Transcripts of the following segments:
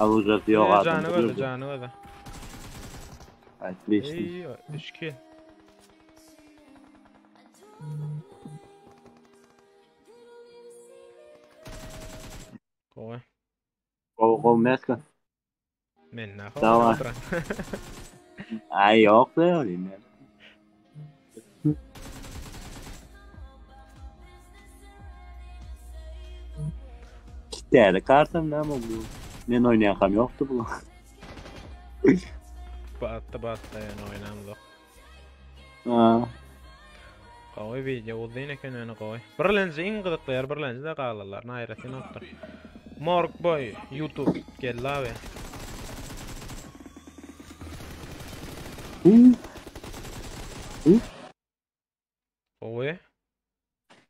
Alacak yok adam. Canı öldü. Ay, beşti. İyi, 3 kill. Koy. Kol meska. Men ne Tamam. yapayım? Ay yok da öyleyim yani. Değerli kartım ne ama bu. Ben oynayakam yoktu bu. Battı yani oynamdı. Ha. Koy video uzun eken öne koy. Birlenci in gıdıklayar birlenci de qalalar. Nayretin ottur. Morg boy YouTube gel abi. Koy.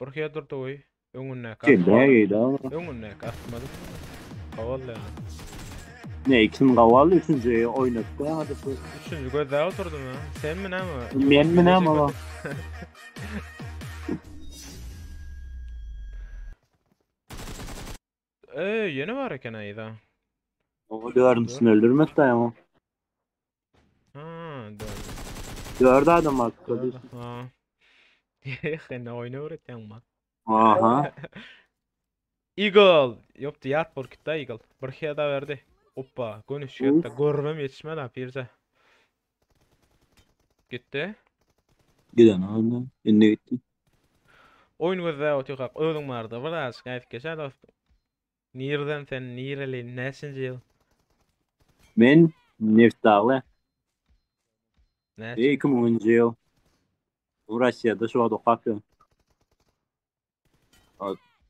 Bir kere durdu koy. Öňüne Kendine ama. Öňüne kasmadı. Havalı. Ne ikin kavalı üçüncüyü oynadık ya hadi bu. Üçüncü gözde oturdum ya. Sen mi ne mi? Men mi ne ama? Yeni var eken ayda. O dördüncüsünü öldürmek de ama. Ha, doğru. Dördü adam artık. Ha. Sen ne oyunu öğretiyorsun bak. Aha. Eagle. Yok diyat borkutta Eagle. Bir kere da verdi. Hoppa. Konuşuyor da görmem yetişmedi pirze. Gitti. Giden anne. Indi gitti. Oyun gözde otuyak. Özün vardı. Biraz gayet geçer dostum. Nirden sen nireli nesinci yıl? Men Neftalı. Nesin? 2010 yıl. Rusya'da şu anda kapıyor.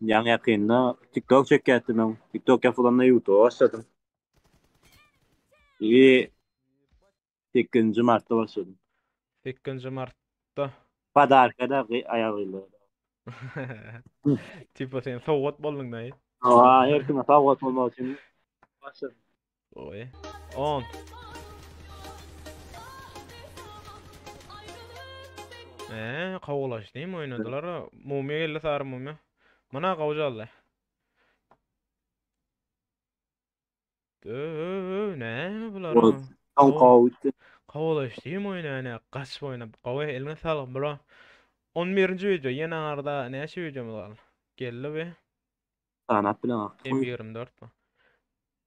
Yan yakında TikTok çekettim ben. TikTok yapılanla YouTube'a başladım. 8 Mart'ta başladım. 8 Mart'ta. Padarkada ayağıyla. Tipo sen soğut boldun da. Aa, her gün sağlık olmak için başladım. Oy. 10. Qavulaş değil mi oynadılar? Mumya geldi sarı mumya. Mana qavjalı. Ne mi bular? Son kavuştu. Qavulaş değil mi oynayana? Qaç oynap. Qavay eline sağlık bro. 11-nji video yine arada näçe videomuz var? Geldi be. Sanat bilen ak. M24 bu.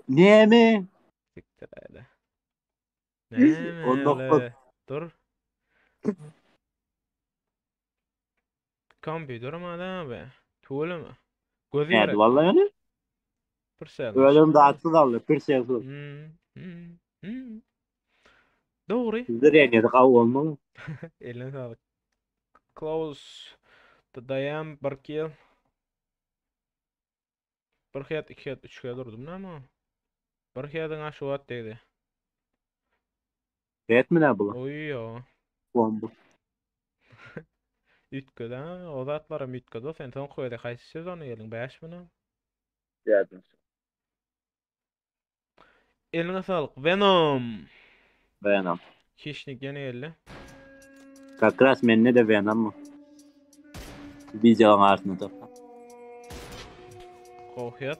Ne mi? Siktir hadi. Ondan Ne? Dur. Kompüter ama da be. Tuğlu mu? Gözü Evet vallahi yani. Bir şey. Ölüm dağıtsı kaldı. Bir şey oldu. Doğru. Sizde reniyede kavu olmalı. Eline sağlık. Close. Dayan bir kill. Bir kıyat, 2 kıyat, 3 kıyat durdum ama. Bir kıyatın aşı vat dedi. Evet mi ne bu? Oy yo. Bomba. Ütköden, o zatlara ütköde. Sen son koyda qaysı sezonu gelin 5 mi? Geldim. Eline sağlık. Venom. Beğenam. Kişnik yine geldi. Kakras menne de beğenam mı? Bir calan arasında da. Qohiyat.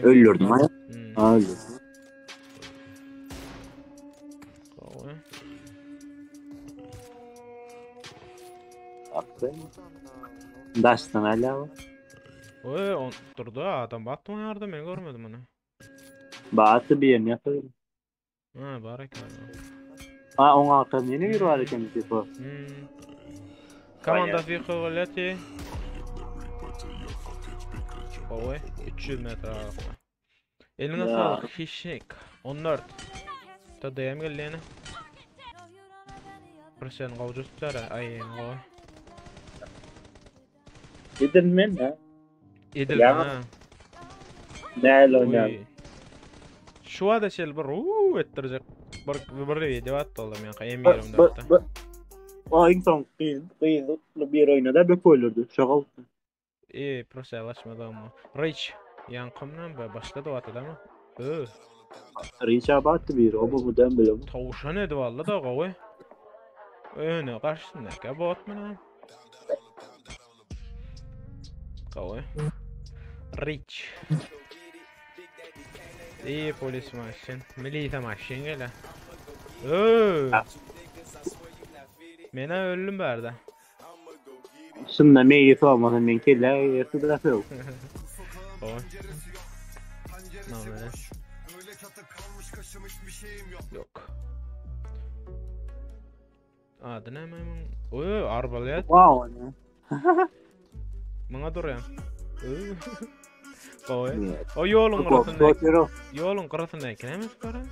Öldürdüm ha. Öldürdüm. Qohi. Aferin. Daştan hala var. Oy, on durdu adam battı mı yardım ben görmedim onu. Bağıtı bir yerini yapalım. Ha barak ya. Ha onun arkasında yeni bir var kendisi bu. Komanda fiqolati. Oy, 300 metre ağırlıkta. Eline Ya. sağlık. Fişnik. 14. Ta dayam geldi yine. Persen qavcı tutar. Ay, oy. Gidin men ha. Edil Ya. ha. Değerli oynayan. Oy. Şu anda şel bir ettirecek. Bir video attı oğlum ya. M24'te. O en son kıyın bir oynadı bir koyulurdu. Şaka oldu. Proselaşmadı ama. Rich. Yankımdan be başladı o atıda mı? Rica battı bir o bu den bile. Tavuşan edi valla da qavi. Öne qarşısındaki bot mu? Qavi. Rich. İyi polis maşin. Milita maşin gele. Öööö. Mena öldüm berda. Şunda meyit olmadan men kelle yerti bırakıyor. Oy. Namene. Yok. Adı ne memnun? Oy arbalayat. Wow. Bana duruyor. Oy. O yolun kırasında. Doktor Yolun kırasında eklemiş para.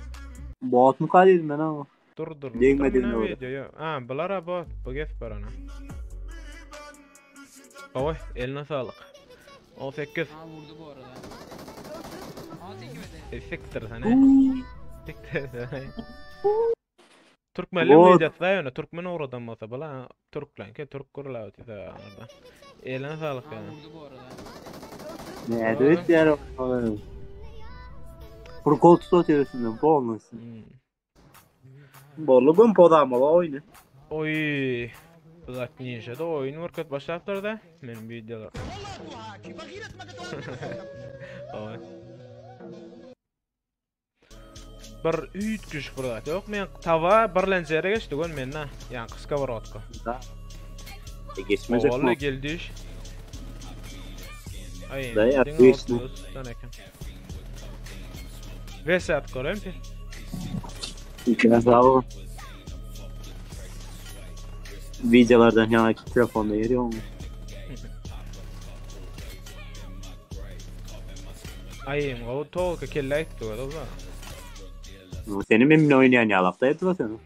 bot mu kaydın ben ama. Dur. Değmedin ne orada. video? Ha, bulara bot. Bu geç parana. Oy, eline sağlık. 18. Ha vurdu bu arada. Aa tekmedi. Siktir sana. Siktir sana. Türkmenle Bot. medyatda yani Türkmen oradan masa bala Türklenke Türk kurla ötüde orada. Eline sağlık Ha yani. vurdu bu arada. Ne evet yer. Prokol tutuyorsun bu olmasın. Bolluğun podamalı oyunu. Oy. Black Ninja'da oyun workout başlattır da benim videolar. Oy. Bir üyt güç burada. Yok men tava bir lenzere geçti gon menna. Yani kıska var otko. Da. Geçmeyecek Oğlu mi? geldi iş. Ay, Dayı, dinle geçti. otuz tane eken. Vesat koyayım ki. İkine sağ olun. Videolardan yanaki telefonda yeri olmuş. Ay, o tolka kelle aytdı o da. Senin benimle oynayan yalaktaydı da senin.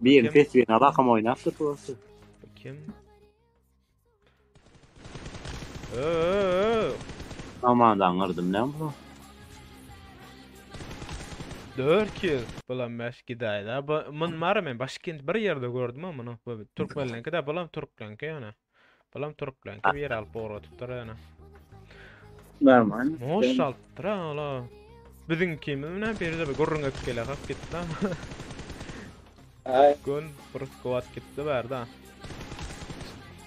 Bir Kim? festivalin alakam oynaktı burası. Kim? Aman da anırdım lan bu. 4 kill bulan baş gidayda. Men var men başkent bir yerde gördüm ama bunu Türkmenlenki de bulan Türklenki yani. Bulan Türklenki bir yer alıp öğretipdir yani. Normal. Moşaltır ala. Bizimki mi bir de gorrun ötkele kap gitti. Gün bir squad gitti berda.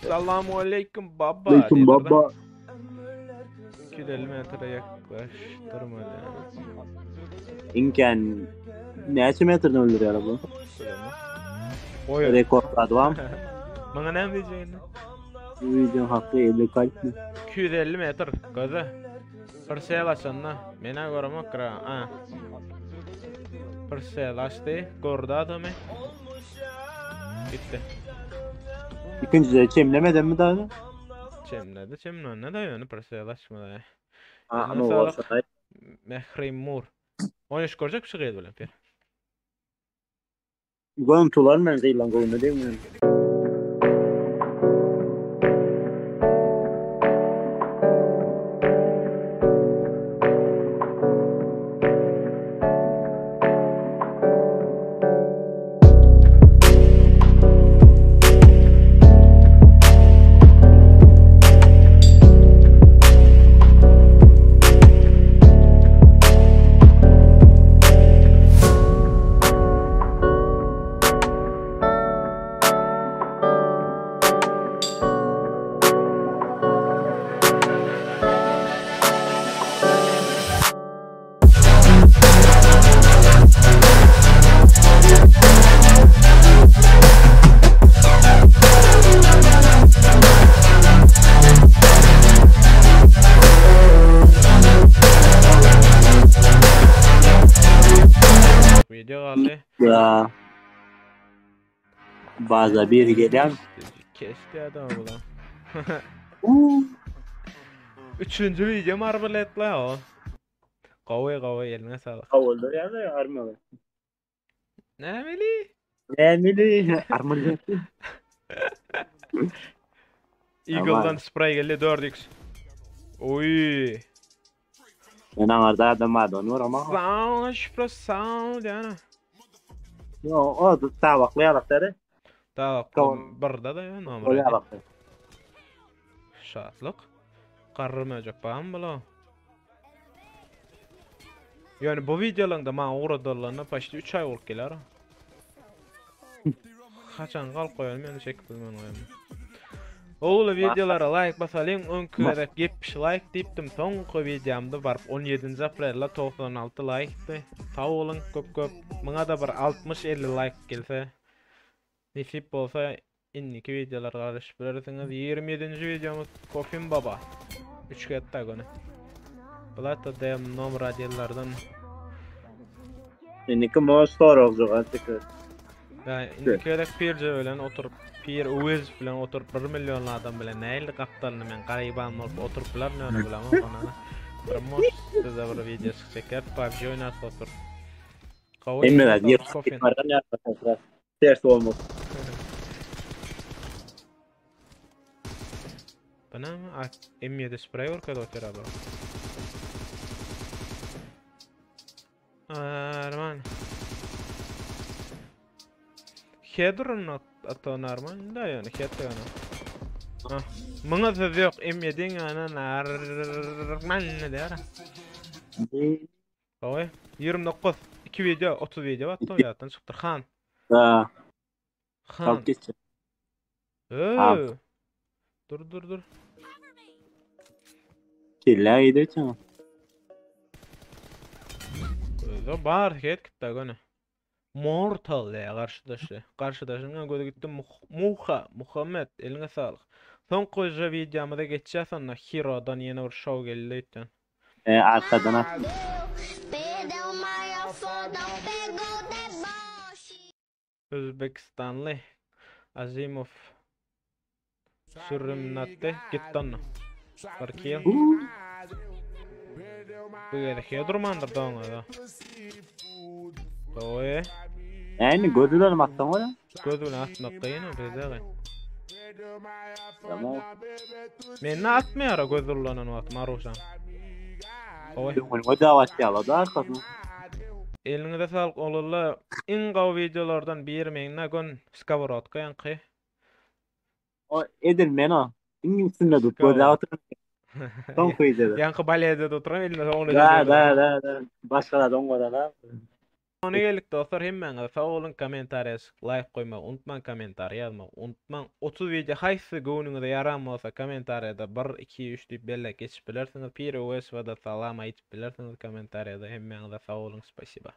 Selamun aleyküm baba. Aleyküm baba. 250 metre yaklaştırmadı. İnken neçe metreden öldürüyor bu? Oy. Rekordladı var mı? Bana ne diyeceğini? Bu videonun hakkı 50 kalp mi? 250 metre gaza. Persel açanna. Mena görüm kıra. Ha. Persel açtı. Gorda adamı. Bitti. İkinci de çemlemeden mi daha? Çemledi. Çemlen ne yani persel açmadı. Ama Eline o sağlık. olsa Mehrim Mur. Oynuş görecek bir şey değil böyle. görüntüler ben zeylan golünde değil mi? Video aldı. Ya. Bazen bir gelen. Kesti adam ulan. Üçüncü video marbaletla o. Kavay eline sağlık. Havalda ya da armalı. Ne meli? Emili armalı. Eagle'dan spray geldi 4x. Oy. Ben anarda adam vardı onu var ama. Sound şifre sound yani. Yo o da tabaklayarakları. Daha Tamam. barda da ya nomor. Koyaraklar. Şatlık. Qarrımayacak bağım bula. Yani bu videolarında ma uğradılarına başta 3 ay olup gelir. Kaçan qalb koyalım yani çekip bilmem oyam. Oğlu videolara like basalyň öňkü edip 70 like diýipdim. Soňky videomda barp 17 aprelde 96 like'dy. Sag bolun köp. Muňa da bir 60-50 like gelse. Nisip bolsa inniki videolar garaşyp berersiňiz. 27-nji videomuz Kofim Baba. 3 gatta göne. Bular da dem nom radiolardan. Inniki moş soraq jogatyk. Ya indikere pirje bilen oturup pir uwez bilen oturup 1 milyon adam bilen näýli gapdalyny men garaýban bolup oturuplar näme bilen ona. Bir moş size bir video çekip PUBG oýnaryp oturup. Emre ýer bargan ýa-da ters bolmaz. Bana M7 spray orkada oturaba. Arman. Hedron ato narman da yani hedron. Muňa söz ýok M7 ana narman ne der? Oy 29 2 video 30 video atto ýatdan çykdy han. Ha. Han. Geçti. Dur. Killa ýedi çaňa. Öyle bar het gitti gene. Mortal ya karşıdaşı. Karşıdaşına göre gitti Muhammed eline sağlık. Son koca videomda geçeceğiz sonra Hero'dan yeni bir show geldi itten. Arkadan at. Özbekistanlı Azimov sürümnatte gitti onu. Parkiyel. Bu yere Hedromandır da ona da. Oy. Yani gözülerim atsan var ya. Gözüne atmak kıyın o bezeli. Tamam. Men atmıyor gözüllanan o atma Ruşan. Oy. O davat yaladı arkasına. Elinize sağlık olurlar. En gav videolardan bir menna gün skavarotka yankı. O edilmen o. İngilizce de bu davat. Son koydu. Yankı balede de oturan eline onu Da. Başka da ongoda. Onu gelik dostlar hemmeňize sag bolun, kommentaryýa like koymak unutmaň, kommentary ýazmak unutmaň. 30 video haýsy göwnüňize yaramasa kommentaryýada 1 2 3 diýip belle geçip bilersiňiz. Pir öwes we da salam aýdyp bilersiňiz kommentaryýada. Hemmeňize sag bolun, spasiba.